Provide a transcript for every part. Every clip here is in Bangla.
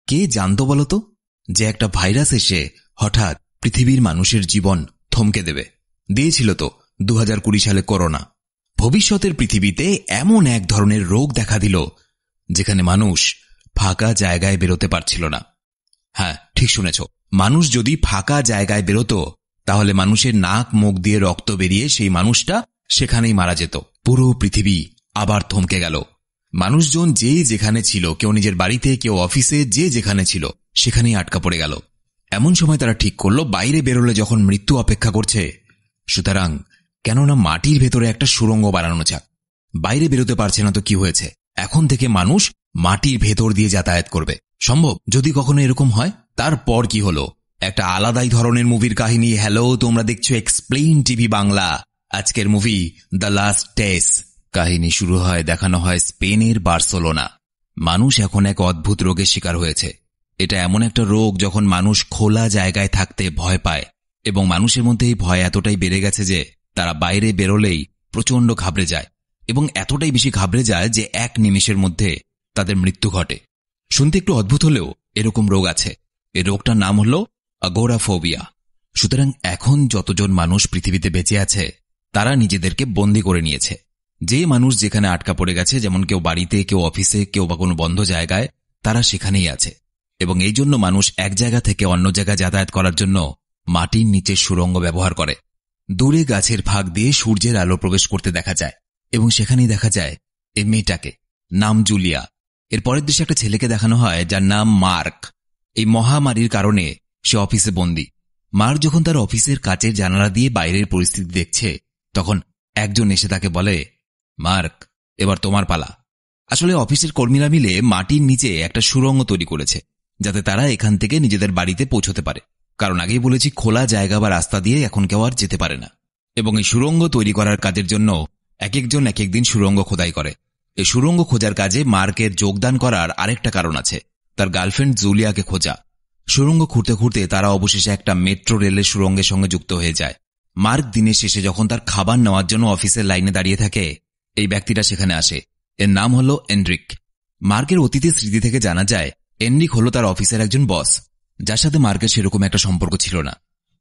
কে জানতো বলতো যে একটা ভাইরাস এসে হঠাৎ পৃথিবীর মানুষের জীবন থমকে দেবে? দিয়েছিল তো 2020 সালে করোনা। ভবিষ্যতের পৃথিবীতে এমন এক ধরনের রোগ দেখা দিল যেখানে মানুষ ফাঁকা জায়গায় বেরোতে পারছিল না। হ্যাঁ, ঠিক শুনেছ, মানুষ যদি ফাঁকা জায়গায় বেরোতো তাহলে মানুষের নাক মুখ দিয়ে রক্ত বেরিয়ে সেই মানুষটা সেখানেই মারা যেত। পুরো পৃথিবী আবার থমকে গেল। মানুষজন যে যেখানে ছিল, কেউ নিজের বাড়িতে, কেউ অফিসে, যে যেখানে ছিল সেখানেই আটকা পড়ে গেল। এমন সময় তারা ঠিক করলো বাইরে বেরোলে যখন মৃত্যু অপেক্ষা করছে, সুতরাং কেননা মাটির ভেতরে একটা সুড়ঙ্গ বানানো যাক। বাইরে বেরোতে পারছে না তো কি হয়েছে, এখন থেকে মানুষ মাটির ভেতর দিয়ে যাতায়াত করবে। সম্ভব যদি কখনো এরকম হয়। তারপর কি হলো, একটা আলাদাই ধরনের মুভির কাহিনী। হ্যালো, তোমরা দেখছো এক্সপ্লেইন টিভি বাংলা। আজকের মুভি দ্য লাস্ট টেস্ট। কাহিনী শুরু হয়, দেখানো হয় স্পেনের বার্সেলোনা। মানুষ এখন এক অদ্ভুত রোগের শিকার হয়েছে। এটা এমন একটা রোগ যখন মানুষ খোলা জায়গায় থাকতে ভয় পায়, এবং মানুষের মধ্যে এই ভয় এতটাই বেড়ে গেছে যে তারা বাইরে বেরোলেই প্রচণ্ড ঘাবড়ে যায়, এবং এতটাই বেশি ঘাবড়ে যায় যে এক নিমেষের মধ্যে তাদের মৃত্যু ঘটে। শুনতে একটু অদ্ভুত হলেও এরকম রোগ আছে। এই রোগটার নাম হল আগোরাফোবিয়া। সুতরাং এখন যতজন মানুষ পৃথিবীতে বেঁচে আছে তারা নিজেদেরকে বন্দী করে নিয়েছে। যে মানুষ যেখানে আটকা পড়ে গেছে, যেমন কেউ বাড়িতে, কেউ অফিসে, কেউ বা কোনো বন্ধ জায়গায়, তারা সেখানেই আছে। এবং এই জন্য মানুষ এক জায়গা থেকে অন্য জায়গায় যাতায়াত করার জন্য মাটির নিচে সুড়ঙ্গ ব্যবহার করে। দূরে গাছের ফাঁক দিয়ে সূর্যের আলো প্রবেশ করতে দেখা যায়, এবং সেখানেই দেখা যায় এই মেয়েটাকে, নাম জুলিয়া। এর পরের দৃশ্যে একটা ছেলেকে দেখানো হয় যার নাম মার্ক। এই মহামারীর কারণে সে অফিসে বন্দী। মার্ক যখন তার অফিসের কাচের জানালা দিয়ে বাইরের পরিস্থিতি দেখছে, তখন একজন এসে তাকে বলে, মার্ক, এবার তোমার পালা। আসলে অফিসের কর্মীরা মিলে মাটির নিচে একটা সুড়ঙ্গ তৈরি করেছে যাতে তারা এখান থেকে নিজেদের বাড়িতে পৌঁছতে পারে। কারণ আগেই বলেছি, খোলা জায়গা বা রাস্তা দিয়ে এখন কেউ আর যেতে পারে না। এবং এই সুড়ঙ্গ তৈরি করার কাজের জন্য এক একজন এক একদিন সুড়ঙ্গ খোদাই করে। এই সুড়ঙ্গ খোঁজার কাজে মার্কের যোগদান করার আরেকটা কারণ আছে, তার গার্লফ্রেন্ড জুলিয়াকে খোঁজা। সুড়ঙ্গ খুঁড়তে খুঁড়তে তারা অবশেষে একটা মেট্রো রেলের সুড়ঙ্গের সঙ্গে যুক্ত হয়ে যায়। মার্ক দিনের শেষে যখন তার খাবার নেওয়ার জন্য অফিসের লাইনে দাঁড়িয়ে থাকে, এই ব্যক্তিটা সেখানে আসে। এর নাম হল এনরিক। মার্কের অতীতের স্মৃতি থেকে জানা যায় এনরিক হল তার অফিসের একজন বস, যার সাথে মার্কের সেরকম একটা সম্পর্ক ছিল না।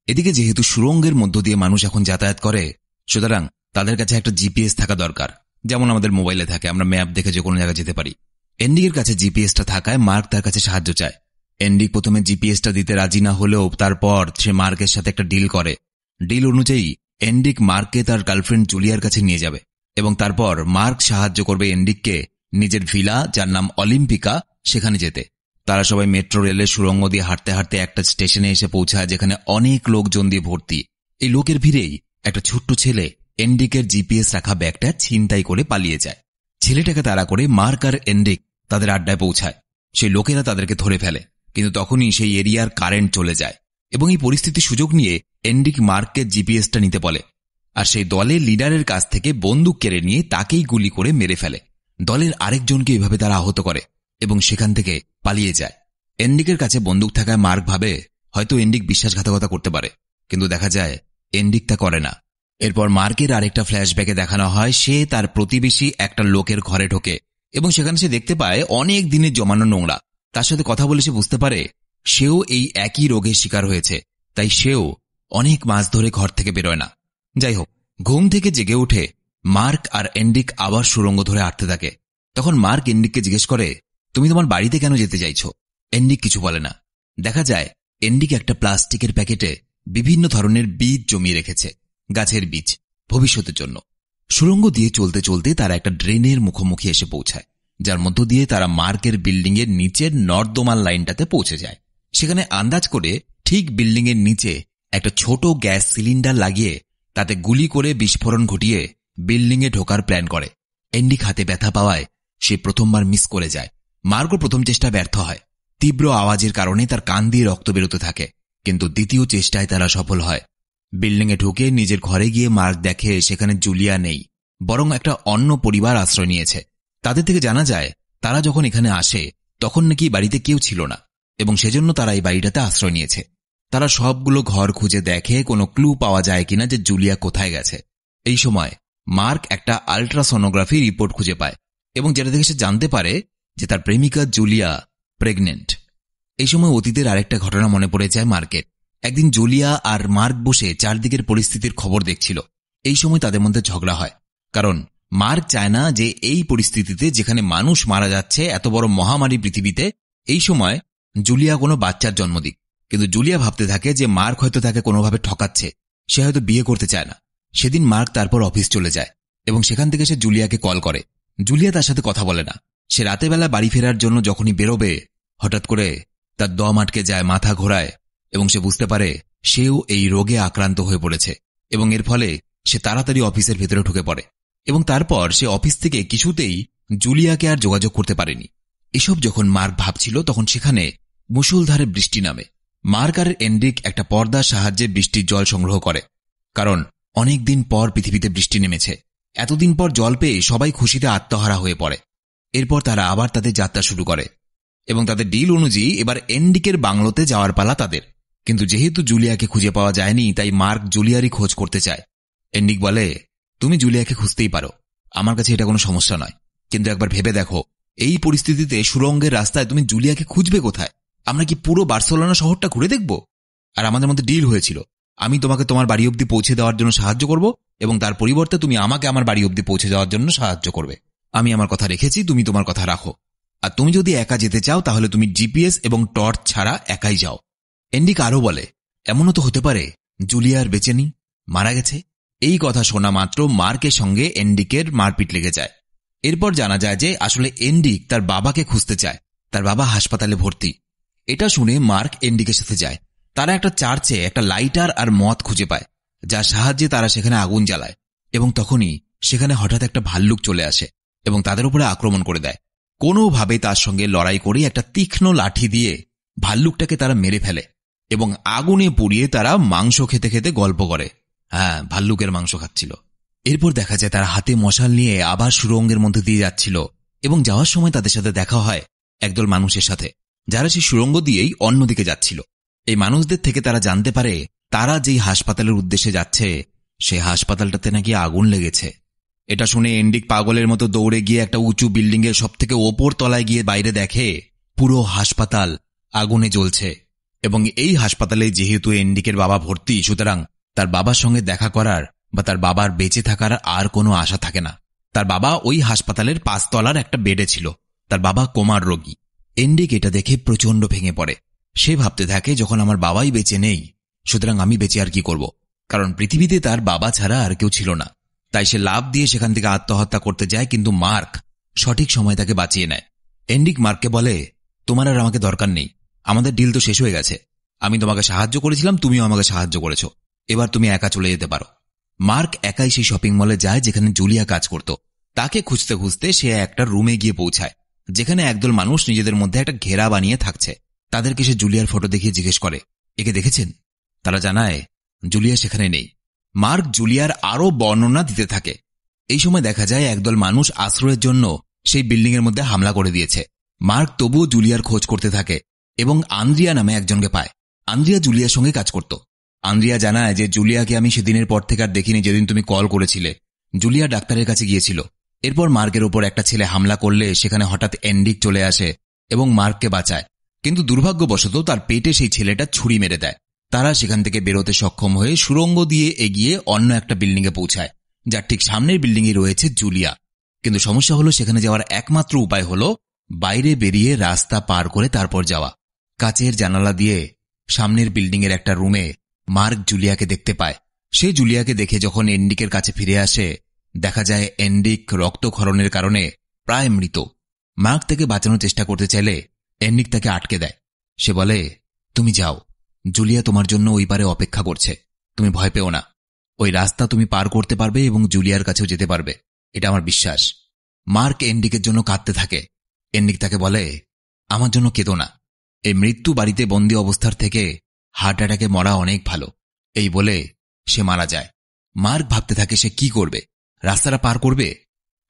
এদিকে যেহেতু সুড়ঙ্গের মধ্য দিয়ে মানুষ এখন যাতায়াত করে, সুতরাং তাদের কাছে একটা জিপিএস থাকা দরকার। যেমন আমাদের মোবাইলে থাকে, আমরা ম্যাপ দেখে যে কোনো জায়গায় যেতে পারি। এনরিকের কাছে জিপিএসটা থাকায় মার্ক তার কাছে সাহায্য চায়। এনরিক প্রথমে জিপিএসটা দিতে রাজি না হলেও তারপর সে মার্কের সাথে একটা ডিল করে। ডিল অনুযায়ী এনরিক মার্ককে তার গার্লফ্রেন্ড জুলিয়ার কাছে নিয়ে যাবে, এবং তারপর মার্ক সাহায্য করবে এনরিককে নিজের ভিলা, যার নাম অলিম্পিকা, সেখানে যেতে। তারা সবাই মেট্রো রেলের সুড়ঙ্গ দিয়ে হাঁটতে হাঁটতে একটা স্টেশনে এসে পৌঁছায় যেখানে অনেক লোকজন দিয়ে ভর্তি। এই লোকের ভিড়েই একটা ছোট্ট ছেলে এনরিকের জিপিএস রাখা ব্যাগটা ছিনতাই করে পালিয়ে যায়। ছেলেটাকে তাড়া করে মার্ক আর এনরিক তাদের আড্ডায় পৌঁছায়। সেই লোকেরা তাদেরকে ধরে ফেলে, কিন্তু তখনই সেই এরিয়ার কারেন্ট চলে যায়, এবং এই পরিস্থিতির সুযোগ নিয়ে এনরিক মার্ককে জিপিএসটা নিতে বলে, আর সেই দলের লিডারের কাছ থেকে বন্দুক কেড়ে নিয়ে তাকেই গুলি করে মেরে ফেলে। দলের আরেকজনকে এভাবে তারা আহত করে এবং সেখান থেকে পালিয়ে যায়। এনরিকের কাছে বন্দুক থাকায় মার্ক ভাবে হয়তো এনরিক বিশ্বাসঘাতকতা করতে পারে, কিন্তু দেখা যায় এনরিক তা করে না। এরপর মার্কের আরেকটা ফ্ল্যাশব্যাকে দেখানো হয় সে তার প্রতিবেশী একটা লোকের ঘরে ঢোকে, এবং সেখানে সে দেখতে পায় অনেক দিনের জমানো নোংরা। তার সাথে কথা বলে সে বুঝতে পারে সেও এই একই রোগের শিকার হয়েছে, তাই সেও অনেক মাস ধরে ঘর থেকে বেরোয় না। যাই হোক, ঘুম থেকে জেগে উঠে মার্ক আর এনরিক আবার সুড়ঙ্গ ধরে হাঁটতে থাকে। তখন মার্ক এনরিককে জিজ্ঞেস করে, তুমি তোমার বাড়িতে কেন যেতে চাইছো? এনরিক কিছু বলে না। দেখা যায় এনরিক একটা প্লাস্টিকের প্যাকেটে বিভিন্ন ধরনের বীজ জমিয়ে রেখেছে, গাছের বীজ, ভবিষ্যতের জন্য। সুড়ঙ্গ দিয়ে চলতে চলতে তারা একটা ড্রেনের মুখোমুখি এসে পৌঁছায়, যার মধ্য দিয়ে তারা মার্কের বিল্ডিংয়ের নিচের নর্দমার লাইনটাতে পৌঁছে যায়। সেখানে আন্দাজ করে ঠিক বিল্ডিংয়ের নিচে একটা ছোট গ্যাস সিলিন্ডার লাগিয়ে তাতে গুলি করে বিস্ফোরণ ঘটিয়ে বিল্ডিংয়ে ঢোকার প্ল্যান করে। এনরিক হাতে ব্যথা পাওয়ায় সে প্রথমবার মিস করে যায়। মার্কও প্রথম চেষ্টা ব্যর্থ হয়। তীব্র আওয়াজের কারণে তার কান দিয়ে রক্ত বেরোতে থাকে, কিন্তু দ্বিতীয় চেষ্টায় তারা সফল হয়। বিল্ডিংয়ে ঢুকে নিজের ঘরে গিয়ে মার্ক দেখে সেখানে জুলিয়া নেই, বরং একটা অন্য পরিবার আশ্রয় নিয়েছে। তাদের থেকে জানা যায় তারা যখন এখানে আসে তখন নাকি বাড়িতে কেউ ছিল না, এবং সেজন্য তারা এই বাড়িটাতে আশ্রয় নিয়েছে। তারা সবগুলো ঘর খুঁজে দেখে কোনো ক্লু পাওয়া যায় কিনা যে জুলিয়া কোথায় গেছে। এই সময় মার্ক একটা আল্ট্রাসোনোগ্রাফি রিপোর্ট খুঁজে পায়, এবং যেটা থেকে সে জানতে পারে যে তার প্রেমিকা জুলিয়া প্রেগনেন্ট। এই সময় অতীতের আরেকটা ঘটনা মনে পড়ে যায় মার্কের। একদিন জুলিয়া আর মার্ক বসে চারদিকের পরিস্থিতির খবর দেখছিল। এই সময় তাদের মধ্যে ঝগড়া হয়, কারণ মার্ক চায় না যে এই পরিস্থিতিতে, যেখানে মানুষ মারা যাচ্ছে, এত বড় মহামারী পৃথিবীতে, এই সময় জুলিয়া কোনো বাচ্চার জন্ম দিক। কিন্তু জুলিয়া ভাবতে থাকে যে মার্ক হয়তো তাকে কোনোভাবে ঠকাচ্ছে, সে হয়তো বিয়ে করতে চায় না। সেদিন মার্ক তারপর অফিস চলে যায় এবং সেখান থেকে সে জুলিয়াকে কল করে। জুলিয়া তার সাথে কথা বলে না। সে রাতেবেলা বাড়ি ফেরার জন্য যখনই বেরোবে, হঠাৎ করে তার দম আটকে যায়, মাথা ঘোরায় এবং সে বুঝতে পারে সেও এই রোগে আক্রান্ত হয়ে পড়েছে এবং এর ফলে সে তাড়াতাড়ি অফিসের ভেতরে ঢুকে পড়ে এবং তারপর সে অফিস থেকে কিছুতেই জুলিয়াকে আর যোগাযোগ করতে পারেনি। এসব যখন মার্ক ভাবছিল, তখন সেখানে মুষলধারে বৃষ্টি নামে। মার্ক আর এন্ড্রিক একটা পর্দার সাহায্যে বৃষ্টির জল সংগ্রহ করে, কারণ অনেক দিন পর পৃথিবীতে বৃষ্টি নেমেছে। এতদিন পর জল পেয়ে সবাই খুশিতে আত্মহারা হয়ে পড়ে। এরপর তারা আবার তাদের যাত্রা শুরু করে এবং তাদের ডিল অনুযায়ী এবার এন্ড্রিকের বাংলোতে যাওয়ার পালা তাদের। কিন্তু যেহেতু জুলিয়াকে খুঁজে পাওয়া যায়নি, তাই মার্ক জুলিয়ারই খোঁজ করতে চায়। এন্ড্রিক বলে, তুমি জুলিয়াকে খুঁজতেই পারো, আমার কাছে এটা কোনো সমস্যা নয়, কিন্তু একবার ভেবে দেখো, এই পরিস্থিতিতে সুড়ঙ্গের রাস্তায় তুমি জুলিয়াকে খুঁজবে কোথায়? আমরা কি পুরো বার্সেলোনা শহরটা ঘুরে দেখব? আর আমাদের মধ্যে ডিল হয়েছিল, আমি তোমাকে তোমার বাড়ি অব্দি পৌঁছে দেওয়ার জন্য সাহায্য করব এবং তার পরিবর্তে তুমি আমাকে আমার বাড়ি অব্দি পৌঁছে দেওয়ার জন্য সাহায্য করবে। আমি আমার কথা রেখেছি, তুমি তোমার কথা রাখো। আর তুমি যদি একা যেতে চাও, তাহলে তুমি জিপিএস এবং টর্চ ছাড়া একাই যাও। এন্ড্রিক আরও বলে, এমনও তো হতে পারে জুলিয়ার বেঁচে নেই, মারা গেছে। এই কথা শোনা মাত্র মার্কের সঙ্গে এন্ড্রিকের মারপিট লেগে যায়। এরপর জানা যায় যে আসলে এন্ড্রিক তার বাবাকে খুঁজতে চায়, তার বাবা হাসপাতালে ভর্তি। এটা শুনে মার্ক এন্ড্রিকের সাথে যায়। তারা একটা চার্চে একটা লাইটার আর মদ খুঁজে পায়, যার সাহায্যে তারা সেখানে আগুন জ্বালায় এবং তখনই সেখানে হঠাৎ একটা ভাল্লুক চলে আসে এবং তাদের উপরে আক্রমণ করে দেয়। কোনোভাবে তার সঙ্গে লড়াই করে একটা তীক্ষ্ণ লাঠি দিয়ে ভাল্লুকটাকে তারা মেরে ফেলে এবং আগুনে পুড়িয়ে তারা মাংস খেতে খেতে গল্প করে। হ্যাঁ, ভাল্লুকের মাংস খাচ্ছিল। এরপর দেখা যায় তারা হাতে মশাল নিয়ে আবার সুড়ঙ্গের মধ্যে দিয়ে যাচ্ছিল এবং যাওয়ার সময় তাদের সাথে দেখা হয় একদল মানুষের সাথে, যারা সেই সুড়ঙ্গ দিয়েই অন্যদিকে যাচ্ছিল। এই মানুষদের থেকে তারা জানতে পারে তারা যেই হাসপাতালের উদ্দেশ্যে যাচ্ছে, সেই হাসপাতালটাতে নাকি আগুন লেগেছে। এটা শুনে এন্ড্রিক পাগলের মতো দৌড়ে গিয়ে একটা উঁচু বিল্ডিংয়ের সবথেকে ওপর তলায় গিয়ে বাইরে দেখে পুরো হাসপাতাল আগুনে জ্বলছে এবং এই হাসপাতালে যেহেতু এন্ড্রিকের বাবা ভর্তি, সুতরাং তার বাবার সঙ্গে দেখা করার বা তার বাবার বেঁচে থাকার আর কোনো আশা থাকে না। তার বাবা ওই হাসপাতালের 5 তলার একটা বেডে ছিল। তার বাবা কোমার রোগী। এন্ড্রিক এটা দেখে প্রচণ্ড ভেঙে পড়ে। সে ভাবতে থাকে, যখন আমার বাবাই বেঁচে নেই, সুতরাং আমি বেঁচে আর কি করব? কারণ পৃথিবীতে তার বাবা ছাড়া আর কেউ ছিল না। তাই সে লাফ দিয়ে সেখান থেকে আত্মহত্যা করতে যায়, কিন্তু মার্ক সঠিক সময় তাকে বাঁচিয়ে নেয়। এন্ড্রিক মার্ককে বলে, তোমার আর আমাকে দরকার নেই, আমাদের ডিল তো শেষ হয়ে গেছে। আমি তোমাকে সাহায্য করেছিলাম, তুমিও আমাকে সাহায্য করেছ, এবার তুমি একা চলে যেতে পারো। মার্ক একাই সেই শপিং মলে যায় যেখানে জুলিয়া কাজ করত। তাকে খুঁজতে খুঁজতে সে একটা রুমে গিয়ে পৌঁছায়, যেখানে একদল মানুষ নিজেদের মধ্যে একটা ঘেরা বানিয়ে থাকছে। তাদেরকে সে জুলিয়ার ফটো দেখিয়ে জিজ্ঞেস করে, একে দেখেছেন? তারা জানায় জুলিয়া সেখানে নেই। মার্ক জুলিয়ার আরও বর্ণনা দিতে থাকে। এই সময় দেখা যায় একদল মানুষ আশ্রয়ের জন্য সেই বিল্ডিংয়ের মধ্যে হামলা করে দিয়েছে। মার্ক তবুও জুলিয়ার খোঁজ করতে থাকে এবং আন্দ্রিয়া নামে একজনকে পায়। আন্দ্রিয়া জুলিয়ার সঙ্গে কাজ করত। আন্দ্রিয়া জানায় যে জুলিয়াকে আমি সেদিনের পর থেকে আর দেখিনি, যেদিন তুমি কল করেছিলে। জুলিয়া ডাক্তারের কাছে গিয়েছিল। এরপর মার্কের ওপর একটা ছেলে হামলা করলে সেখানে হঠাৎ এন্ড্রিক চলে আসে এবং মার্ককে বাঁচায়, কিন্তু দুর্ভাগ্যবশত তার পেটে সেই ছেলেটা ছুরি মেরে দেয়। তারা সেখান থেকে বেরোতে সক্ষম হয়ে সুড়ঙ্গ দিয়ে এগিয়ে অন্য একটা বিল্ডিংয়ে পৌঁছায়, যার ঠিক সামনের বিল্ডিংয়ে রয়েছে জুলিয়া। কিন্তু সমস্যা হলো, সেখানে যাওয়ার একমাত্র উপায় হলো বাইরে বেরিয়ে রাস্তা পার করে তারপর যাওয়া। কাচের জানালা দিয়ে সামনের বিল্ডিংয়ের একটা রুমে মার্ক জুলিয়াকে দেখতে পায়। সে জুলিয়াকে দেখে যখন এন্ড্রিকের কাছে ফিরে আসে, দেখা যায় এন্ড্রিক রক্তক্ষরণের কারণে প্রায় মৃত। মার্ক তাকে বাঁচানোর চেষ্টা করতে চাইলে এন্ড্রিক তাকে আটকে দেয়। সে বলে, তুমি যাও, জুলিয়া তোমার জন্য ওই পারে অপেক্ষা করছে, তুমি ভয় পেও না। ওই রাস্তা তুমি পার করতে পারবে এবং জুলিয়ার কাছেও যেতে পারবে, এটা আমার বিশ্বাস। মার্ক এন্ড্রিকের জন্য কাঁদতে থাকে। এন্ড্রিক তাকে বলে, আমার জন্য কেঁদো না, এই মৃত্যু বাড়িতে বন্দী অবস্থার থেকে হার্ট অ্যাটাকে মরা অনেক ভালো। এই বলে সে মারা যায়। মার্ক ভাবতে থাকে সে কি করবে, রাস্তাটা পার করবে,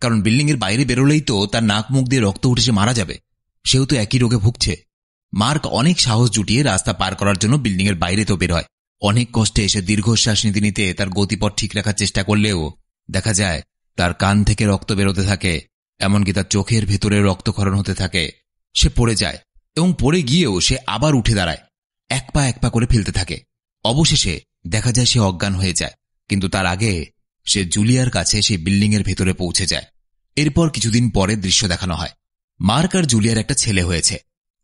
কারণ বিল্ডিংয়ের বাইরে বেরোলেই তো তার নাক মুখ দিয়ে রক্ত উঠে সে মারা যাবে। সেও তো একই রোগে ভুগছে। মার্ক অনেক সাহস জুটিয়ে রাস্তা পার করার জন্য বিল্ডিংয়ের বাইরে তো বের হয়। অনেক কষ্টে এসে দীর্ঘশ্বাস নিতে নিতে তার গতিপথ ঠিক রাখার চেষ্টা করলেও দেখা যায় তার কান থেকে রক্ত বেরোতে থাকে, এমনকি তার চোখের ভেতরে রক্তক্ষরণ হতে থাকে। সে পড়ে যায় এবং পড়ে গিয়েও সে আবার উঠে দাঁড়ায়, এক পা করে ফেলতে থাকে। অবশেষে দেখা যায় সে অজ্ঞান হয়ে যায়, কিন্তু তার আগে সে জুলিয়ার কাছে সেই বিল্ডিংয়ের ভেতরে পৌঁছে যায়। এরপর কিছুদিন পরে দৃশ্য দেখানো হয়, মার্ক আর জুলিয়ার একটা ছেলে হয়েছে।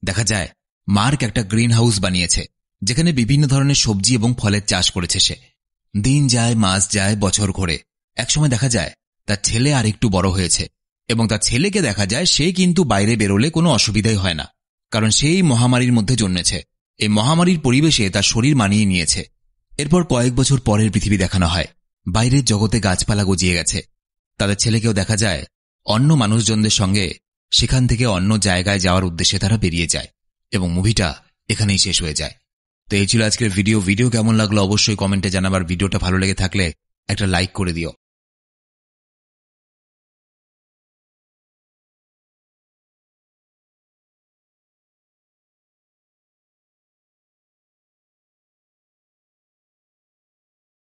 দেখা যায় মার্ক একটা গ্রিন হাউস বানিয়েছে, যেখানে বিভিন্ন ধরনের সবজি এবং ফলের চাষ করেছে সে। দিন যায়, মাস যায়, বছর ঘোরে। একসময় দেখা যায় তার ছেলে আর একটু বড় হয়েছে এবং তার ছেলেকে দেখা যায় সে কিন্তু বাইরে বেরোলে কোনো অসুবিধাই হয় না, কারণ সেই মহামারীর মধ্যে জন্মেছে। এই মহামারীর পরিবেশে তার শরীর মানিয়ে নিয়েছে। এরপর কয়েক বছর পরের পৃথিবী দেখানো হয়। বাইরের জগতে গাছপালা গজিয়ে গেছে। তাদের ছেলেকেও দেখা যায় অন্য মানুষজনদের সঙ্গে সেখান থেকে অন্য জায়গায় যাওয়ার উদ্দেশ্যে তারা বেরিয়ে যায় এবং মুভিটা এখানেই শেষ হয়ে যায়। তো এই ছিল আজকের ভিডিও কেমন লাগলো অবশ্যই কমেন্টে জানাবার। ভিডিওটা ভালো লেগে থাকলে একটা লাইক করে দিও।